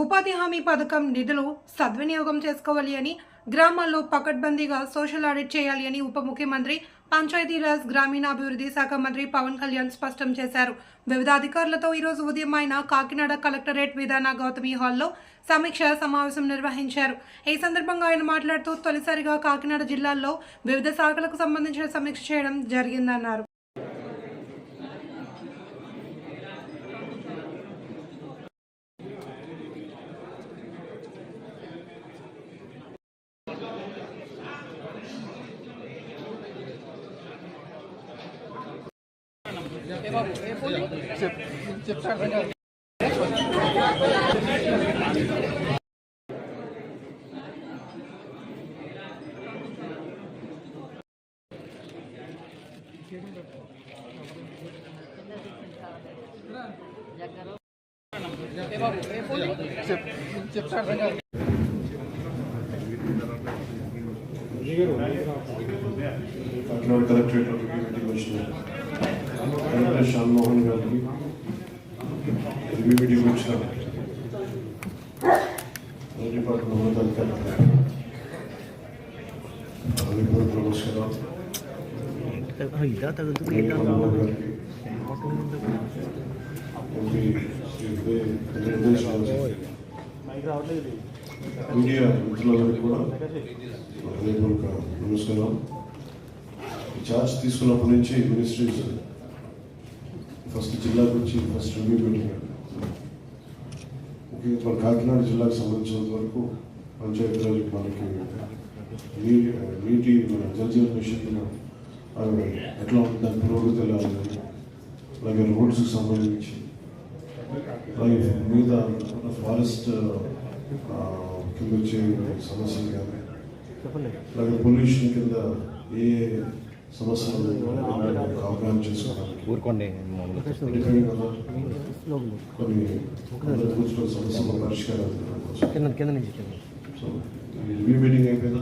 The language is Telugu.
ఉపాధి హామీ పథకం నిధులు సద్వినియోగం చేసుకోవాలి అని, గ్రామాల్లో పకడ్బందీగా సోషల్ ఆడిట్ చేయాలి అని ఉప ముఖ్యమంత్రి, పంచాయతీరాజ్ గ్రామీణాభివృద్ధి శాఖ మంత్రి పవన్ కళ్యాణ్ స్పష్టం చేశారు. వివిధ అధికారులతో ఈరోజు ఉదయం ఆయన కాకినాడ కలెక్టరేట్ విధాన గౌతమి హాల్లో సమీక్ష సమావేశం నిర్వహించారు. ఈ సందర్భంగా ఆయన మాట్లాడుతూ తొలిసారిగా కాకినాడ జిల్లాల్లో వివిధ శాఖలకు సంబంధించిన సమీక్ష చేయడం జరిగిందన్నారు. కాకినాడ కలెక్టరేట్లోకి మీటింగ్ వచ్చిన కలెక్టర్ శ్యామ్మోహన్ గారికి, రివ్యూ మీటింగ్ వచ్చిన డిపార్ట్మెంట్ అధికారులకు నమస్కారం. మీడియా మిత్రులందరికీ కూడా హృదయపూర్వక నమస్కారం. ఛార్జ్ తీసుకున్నప్పటి నుంచి మినిస్ట్రీస్ ఫస్ట్ జిల్లాకు వచ్చి ఫస్ట్ రివ్యూ మీటింగ్, ముఖ్యంగా మన కాకినాడ జిల్లాకు సంబంధించినంత వరకు పంచాయతీరాజ్ మనకి నీటి మన జలజీవన్ మిషన్ ఎట్లా ఉంటుంది, దాని పురోగతి ఎలా ఉంది, అలాగే రోడ్స్కి సంబంధించి, అలాగే మీద ఫారెస్ట్ కింద వచ్చే సమస్యలు కానీ, అలాగే పొల్యూషన్ కింద ఏ సమస్యలు అవగాహన చేసుకోవడానికి కొన్ని సమస్యల పరిష్కారాలు. సో రివ్యూ మీటింగ్ అయిపోయిందా?